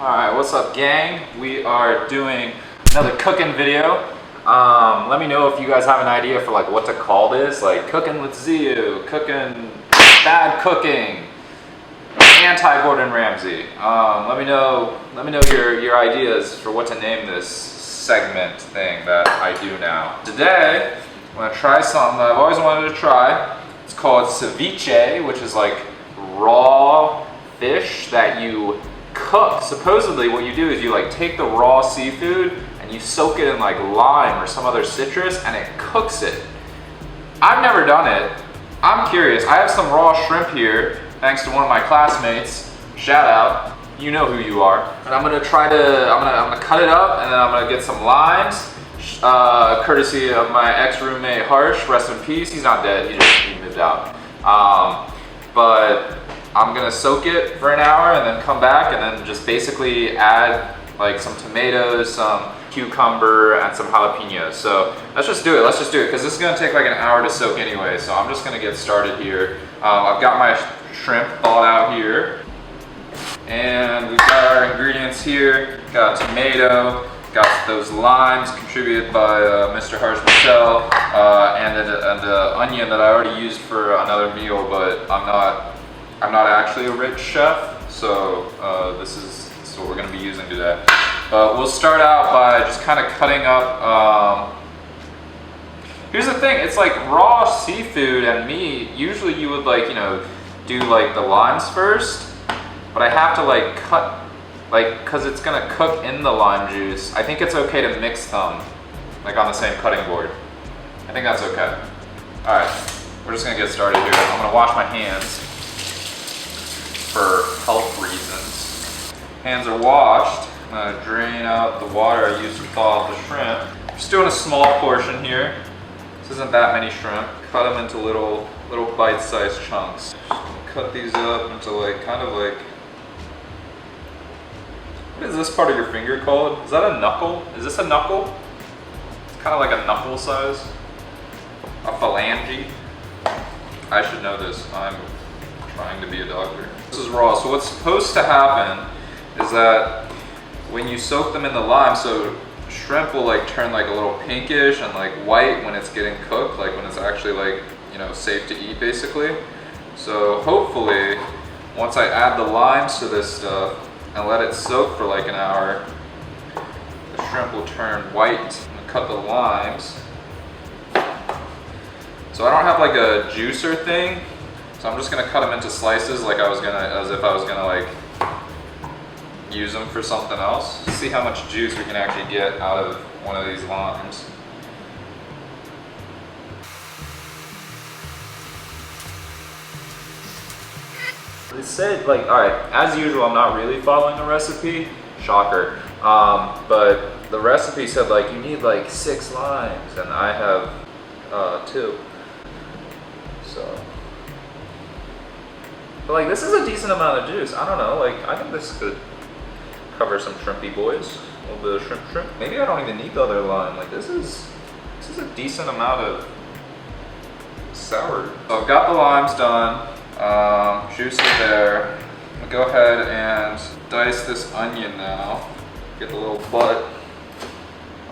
Alright, what's up gang? We are doing another cooking video. Let me know if you guys have an idea for like what to call this, like cooking with Zio, cooking, bad cooking, anti-Gordon Ramsay. Let me know your ideas for what to name this segment thing that I do now. Today, I'm gonna try something that I've always wanted to try. It's called ceviche, which is like raw fish that you cook. Supposedly what you do is you like take the raw seafood and you soak it in like lime or some other citrus and it cooks it. I've never done it. I'm curious. I have some raw shrimp here thanks to one of my classmates. Shout out. You know who you are. And I'm gonna cut it up and then I'm gonna get some limes. Courtesy of my ex-roommate Harsh, rest in peace. He's not dead, he moved out. But I'm gonna soak it for an hour and then come back and then just basically add like some tomatoes, some cucumber, and some jalapenos. So let's just do it because this is gonna take like an hour to soak anyway. So I'm just gonna get started here. I've got my shrimp thawed out here. And we've got our ingredients here. Got a tomato, got those limes contributed by Mr. Harsh Michel, and the onion that I already used for another meal, but I'm not actually a rich chef, so this is what we're gonna be using today. But we'll start out by just kind of cutting up. Here's the thing, it's like raw seafood and meat. Usually you would like, do like the limes first, but I have to like cut, like, cause it's gonna cook in the lime juice. I think it's okay to mix them, like on the same cutting board. I think that's okay. All right, we're just gonna get started here. I'm gonna wash my hands for health reasons. Hands are washed. I'm gonna drain out the water I used to thaw out the shrimp. I'm just doing a small portion here. This isn't that many shrimp. Cut them into little bite-sized chunks. Cut these up into like, kind of like, what is this part of your finger called? Is that a knuckle? Is this a knuckle? It's kind of like a knuckle size. A phalange. I should know this. I'm trying to be a doctor. This is raw. So what's supposed to happen is that when you soak them in the lime, so shrimp will like turn like a little pinkish and like white when it's getting cooked, like when it's actually like, safe to eat basically. So hopefully once I add the limes to this stuff and let it soak for like an hour, the shrimp will turn white. I'm gonna cut the limes. So I don't have like a juicer thing, so I'm just gonna cut them into slices like as if I was gonna like use them for something else. See how much juice we can actually get out of one of these limes. It said like, all right, as usual, I'm not really following the recipe, shocker. But the recipe said like, you need like 6 limes and I have 2. So, but like this is a decent amount of juice. I don't know, like I think this could cover some shrimpy boys. A little bit of shrimp. Maybe I don't even need the other lime. Like this is a decent amount of sour. So I've got the limes done. Juice is there. I'm gonna go ahead and dice this onion now. Get the little butt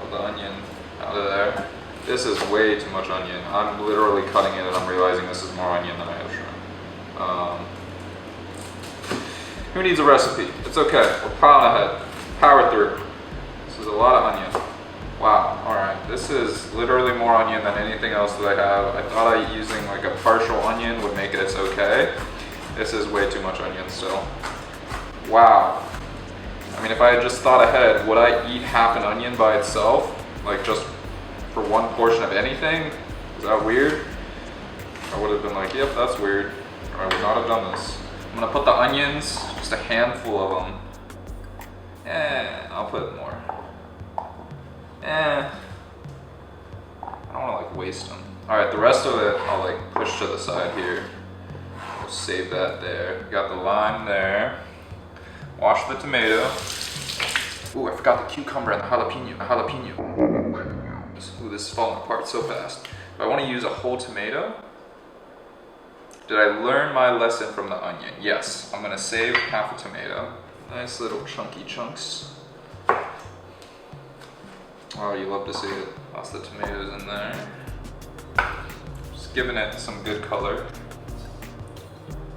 of the onion out of there. This is way too much onion. I'm literally cutting it and I'm realizing this is more onion than I have shrimp. Who needs a recipe? It's okay. We're plowing ahead. Power through. This is a lot of onion. Wow, alright. This is literally more onion than anything else that I have. I thought using like a partial onion would make it okay. This is way too much onion still. Wow. I mean, if I had just thought ahead, would I eat half an onion by itself? Like just for one portion of anything? Is that weird? I would have been like, yep, that's weird. Or I would not have done this. I'm gonna put the onions, just a handful of them. I'll put more. I don't want to like waste them. All right, the rest of it I'll like push to the side here. We'll save that there. Got the lime there. Wash the tomato. Ooh, I forgot the cucumber and the jalapeno. Ooh, this is falling apart so fast. Do I want to use a whole tomato? Did I learn my lesson from the onion? Yes, I'm gonna save half a tomato. Nice little chunky chunks. Oh, you love to see it. Lots of tomatoes in there. Just giving it some good color.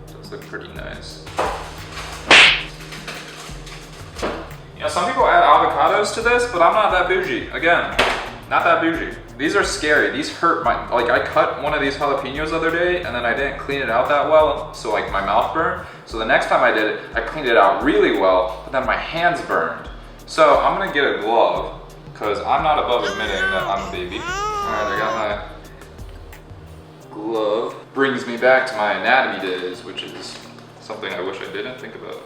Does look pretty nice. You know, some people add avocados to this, but I'm not that bougie. Again, not that bougie. These are scary. These hurt my, like I cut one of these jalapenos the other day and then I didn't clean it out that well, so like my mouth burned. So the next time I did it, I cleaned it out really well, but then my hands burned. So I'm gonna get a glove, because I'm not above admitting that I'm a baby. All right, I got my glove. Brings me back to my anatomy days, which is something I wish I didn't think about.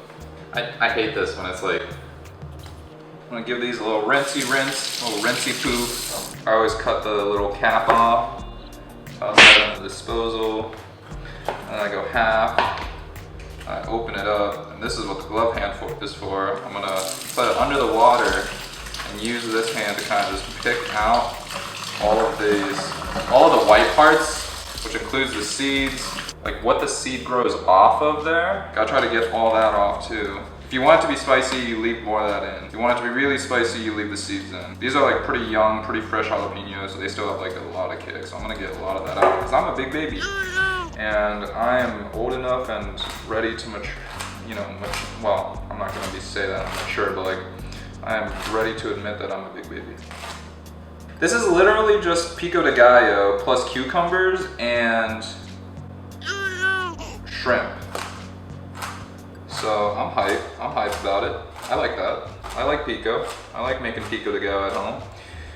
I hate this when it's like, I'm gonna give these a little rinsey rinse, a little rinsey poo. I always cut the little cap off, toss that in the disposal, and I go half. I open it up, and this is what the glove hand is for. I'm gonna put it under the water and use this hand to kind of just pick out all of the white parts, which includes the seeds, like what the seed grows off of there. Gotta try to get all that off too. If you want it to be spicy, you leave more of that in. If you want it to be really spicy, you leave the seeds in. These are like pretty young, pretty fresh jalapenos, so they still have like a lot of kick. So I'm gonna get a lot of that out, because I'm a big baby. And I am old enough and ready to mature, you know, well, I'm not gonna say that I'm mature, but like, I am ready to admit that I'm a big baby. This is literally just pico de gallo plus cucumbers and shrimp. So I'm hyped about it. I like that. I like pico. I like making pico de gallo at home.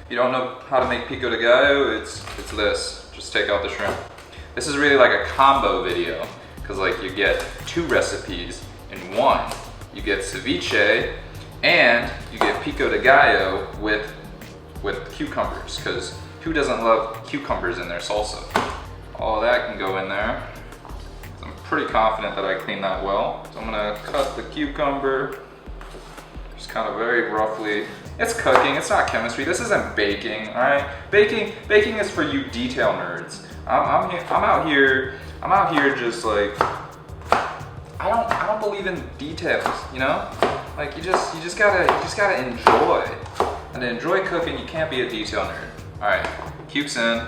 If you don't know how to make pico de gallo, it's this. Just take out the shrimp. This is really like a combo video, because like you get 2 recipes in one. You get ceviche and you get pico de gallo with cucumbers, because who doesn't love cucumbers in their salsa? All that can go in there. I'm pretty confident that I cleaned that well. So I'm gonna cut the cucumber, just kind of very roughly. It's cooking, it's not chemistry. This isn't baking, all right? Baking is for you detail nerds. I'm out here just like, I don't believe in details, you know? Like you just gotta enjoy. And to enjoy cooking, you can't be a detail nerd. All right, cukes in.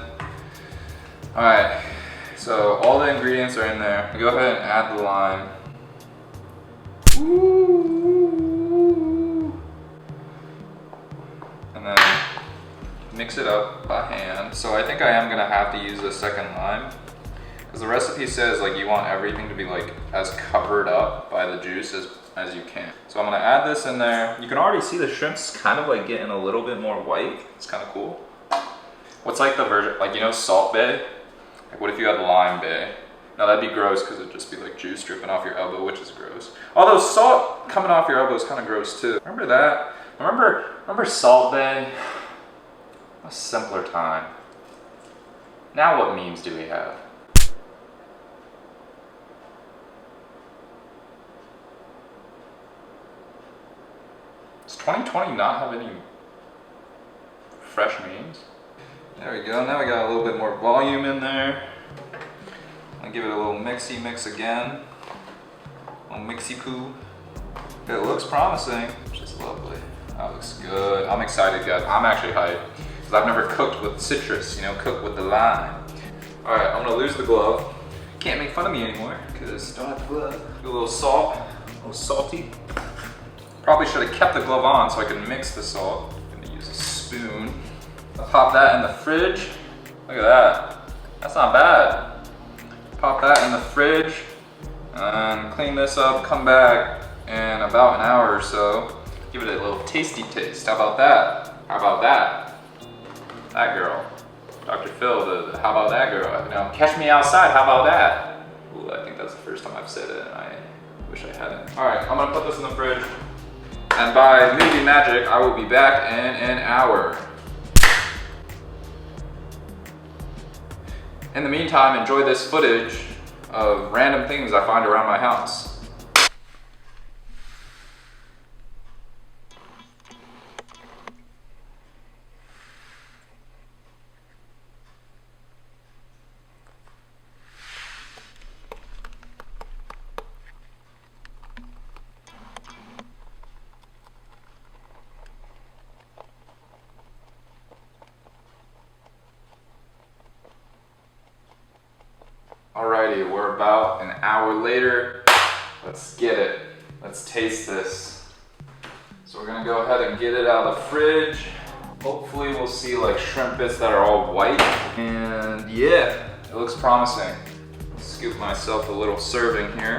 All right, so all the ingredients are in there. Go ahead and add the lime. Ooh. And then mix it up by hand. So I think I am gonna have to use a second lime, because the recipe says like you want everything to be like as covered up by the juice as you can. So I'm gonna add this in there. You can already see the shrimp's kind of like getting a little bit more white. It's kind of cool. What's like the version, like, you know, Salt Bae? Like what if you had Lime Bae? Now that'd be gross, because it'd just be like juice dripping off your elbow, which is gross. Although salt coming off your elbow is kind of gross too. Remember that? Remember Salt Bae? A simpler time. Now what memes do we have? Does 2020 not have any fresh memes? There we go, now we got a little bit more volume in there. I'll give it a little mixy mix again. A little mixy poo. It looks promising, which is lovely. That looks good. I'm excited, guys. I'm actually hyped, because I've never cooked with citrus, you know, cooked with the lime. All right, I'm gonna lose the glove. Can't make fun of me anymore, because don't have the glove. Do a little salt, a little salty. Probably should have kept the glove on so I could mix the salt. I'm gonna use a spoon. I'll pop that in the fridge. Look at that. That's not bad. Pop that in the fridge and clean this up, come back in about an hour or so. Give it a little tasty taste. How about that? How about that? That girl. Dr. Phil, the how about that girl? You know, catch me outside, how about that? Ooh, I think that's the first time I've said it, and I wish I hadn't. All right, I'm gonna put this in the fridge. And by maybe magic, I will be back in an hour. In the meantime, enjoy this footage of random things I find around my house. We're about an hour later. Let's get it. Let's taste this. So we're gonna go ahead and get it out of the fridge. Hopefully we'll see like shrimp bits that are all white. And yeah, it looks promising. Scoop myself a little serving here.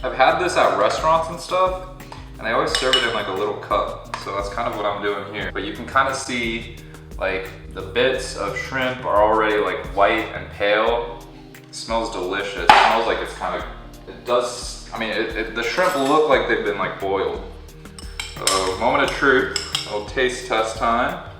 I've had this at restaurants and stuff, and they always serve it in like a little cup. So that's kind of what I'm doing here. But you can kind of see like the bits of shrimp are already like white and pale. It smells delicious. It smells like it's kind of, it does, I mean, the shrimp look like they've been like boiled. Moment of truth, a little taste test time.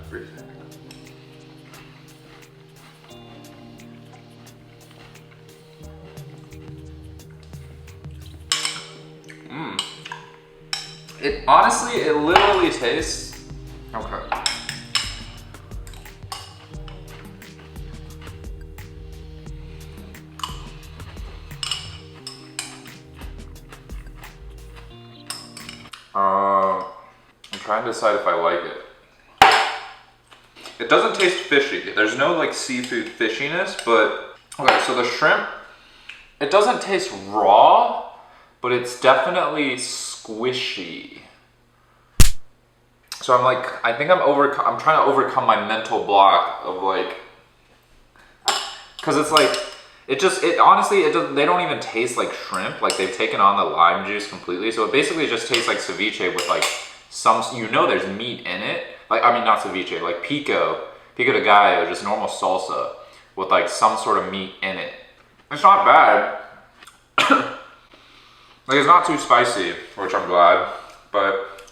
It honestly, it literally tastes, okay. I'm trying to decide if I like it. It doesn't taste fishy. There's no like seafood fishiness, but okay, so the shrimp, it doesn't taste raw, but it's definitely squishy. So I'm like, I think I'm trying to overcome my mental block of like, cause it's like, honestly, they don't even taste like shrimp. Like they've taken on the lime juice completely. So it basically just tastes like ceviche with like there's meat in it. Like, I mean, not ceviche, like pico de gallo, just normal salsa with like some sort of meat in it. It's not bad. Like it's not too spicy, which I'm glad, but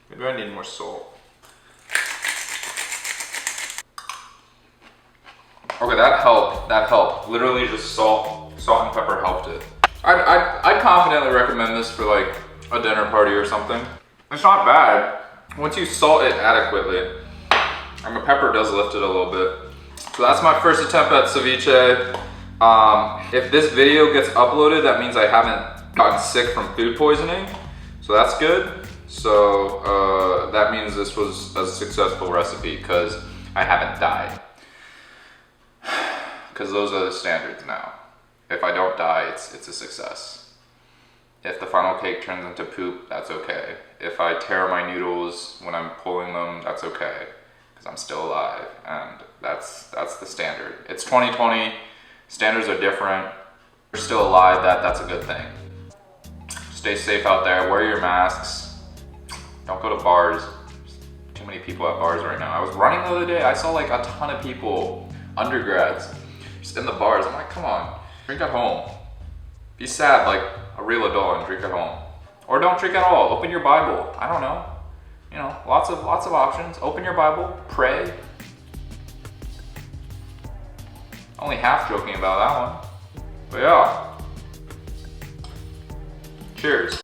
maybe I need more salt. Okay, that helped. Literally just salt and pepper helped it. I'd confidently recommend this for like a dinner party or something. It's not bad. Once you salt it adequately, and the pepper does lift it a little bit. So that's my first attempt at ceviche. If this video gets uploaded, that means I haven't gotten sick from food poisoning. So that's good. So that means this was a successful recipe because I haven't died. Because those are the standards now. If I don't die, it's a success. If the funnel cake turns into poop, that's okay. If I tear my noodles when I'm pulling them, that's okay. Because I'm still alive, and that's the standard. It's 2020, standards are different. We're still alive, that's a good thing. Stay safe out there, wear your masks. Don't go to bars. There's too many people at bars right now. I was running the other day, I saw like a ton of people, undergrads, just in the bars. I'm like, come on, drink at home. Be sad like a real adult and drink at home. Or don't drink at all, open your Bible. I don't know. You know, lots of options. Open your Bible, pray. Only half joking about that one. But yeah. Cheers.